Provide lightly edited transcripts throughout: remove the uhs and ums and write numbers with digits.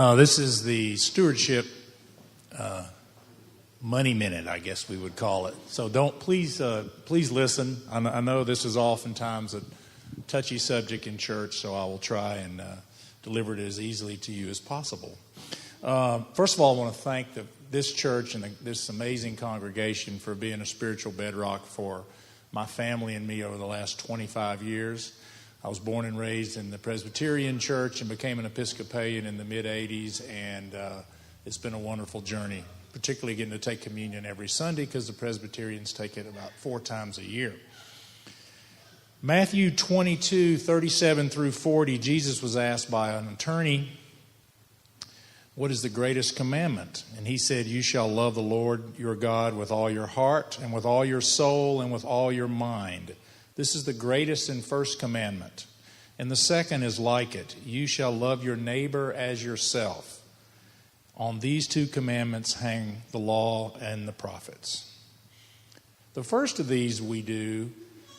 This is the Stewardship Money Minute, I guess we would call it. So please listen. I know this is oftentimes a touchy subject in church, so I will try and deliver it as easily to you as possible. First of all, I want to thank this church and this amazing congregation for being a spiritual bedrock for my family and me over the last 25 years. I was born and raised in the Presbyterian church and became an Episcopalian in the mid-'80s, and it's been a wonderful journey, particularly getting to take communion every Sunday because the Presbyterians take it about 4 times a year. Matthew 22:37 through 40, Jesus was asked by an attorney, "What is the greatest commandment?" And he said, "You shall love the Lord your God with all your heart and with all your soul and with all your mind. This is the greatest and first commandment. And the second is like it. You shall love your neighbor as yourself. On these 2 commandments hang the law and the prophets." The first of these we do,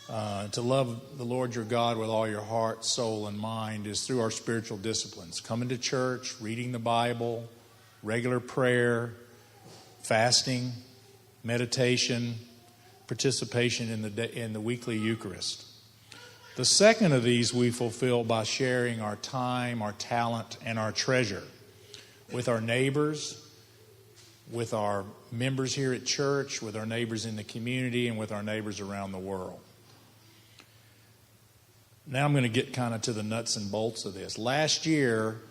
to love the Lord your God with all your heart, soul, and mind, is through our spiritual disciplines. Coming to church, reading the Bible, regular prayer, fasting, meditation, participation in the weekly Eucharist. The second of these we fulfill by sharing our time, our talent, and our treasure with our neighbors, with our members here at church, with our neighbors in the community, and with our neighbors around the world. Now I'm going to get kind of to the nuts and bolts of this. Last year,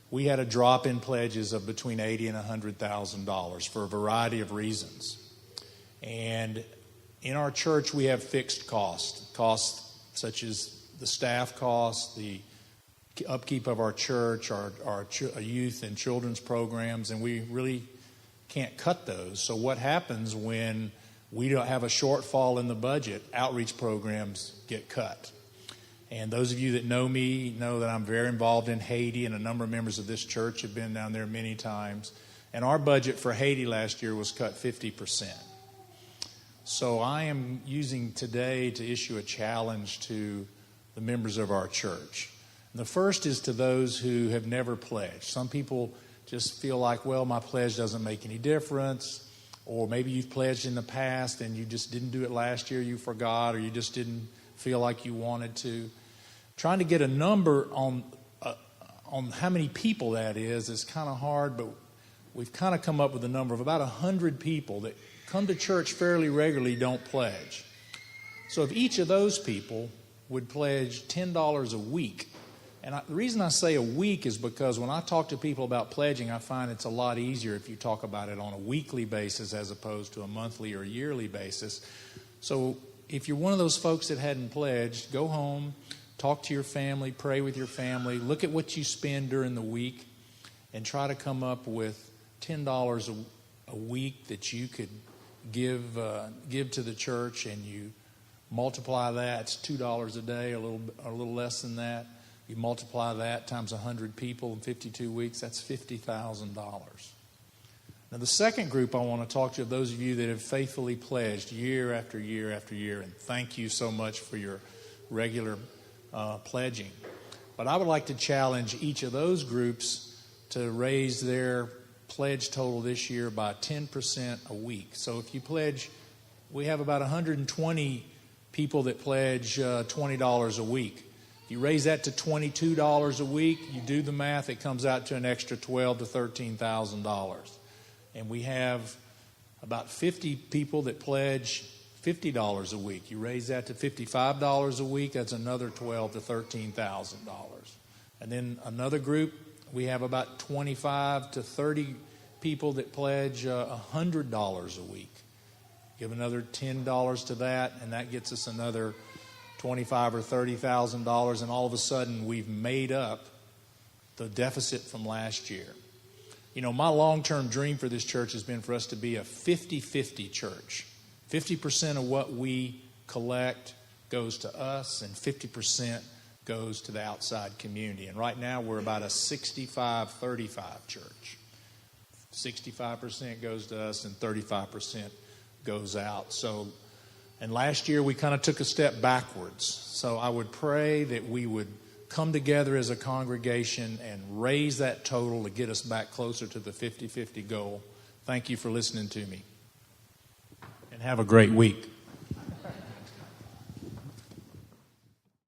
we had a drop in pledges of between $80,000 and $100,000 for a variety of reasons. And in our church, we have fixed costs such as the staff costs, the upkeep of our church, our youth and children's programs, and we really can't cut those. So what happens when we don't have a shortfall in the budget? Outreach programs get cut. And those of you that know me know that I'm very involved in Haiti, and a number of members of this church have been down there many times. And our budget for Haiti last year was cut 50%. So I am using today to issue a challenge to the members of our church. And the first is to those who have never pledged. Some people just feel like, well, my pledge doesn't make any difference. Or maybe you've pledged in the past and you just didn't do it last year, you forgot, or you just didn't feel like you wanted to. Trying to get a number on how many people that is kind of hard, but we've kind of come up with a number of about 100 people that come to church fairly regularly don't pledge. So if each of those people would pledge $10 a week, and the reason I say a week is because when I talk to people about pledging, I find it's a lot easier if you talk about it on a weekly basis as opposed to a monthly or yearly basis. So if you're one of those folks that hadn't pledged, go home, talk to your family, pray with your family, look at what you spend during the week, and try to come up with $10 a week that you could give to the church, and you multiply that. It's $2 a day, a little less than that. You multiply that times 100 people in 52 weeks, that's $50,000. Now the second group I want to talk to are those of you that have faithfully pledged year after year after year, and thank you so much for your regular pledging. But I would like to challenge each of those groups to raise their pledge total this year by 10% a week. So if you pledge, we have about 120 people that pledge $20 a week. If you raise that to $22 a week, you do the math, it comes out to an extra $12,000 to $13,000. And we have about 50 people that pledge $50 a week. You raise that to $55 a week, that's another $12,000 to $13,000. And then another group, we have about 25 to 30 people that pledge $100 a week. Give another $10 to that, and that gets us another $25,000 or $30,000, and all of a sudden we've made up the deficit from last year. You know, my long-term dream for this church has been for us to be a 50-50 church. 50% of what we collect goes to us, and 50% goes to the outside community. And right now we're about a 65-35 church. 65% goes to us and 35% goes out. So, and last year we kind of took a step backwards. So I would pray that we would come together as a congregation and raise that total to get us back closer to the 50-50 goal. Thank you for listening to me. And have a great week.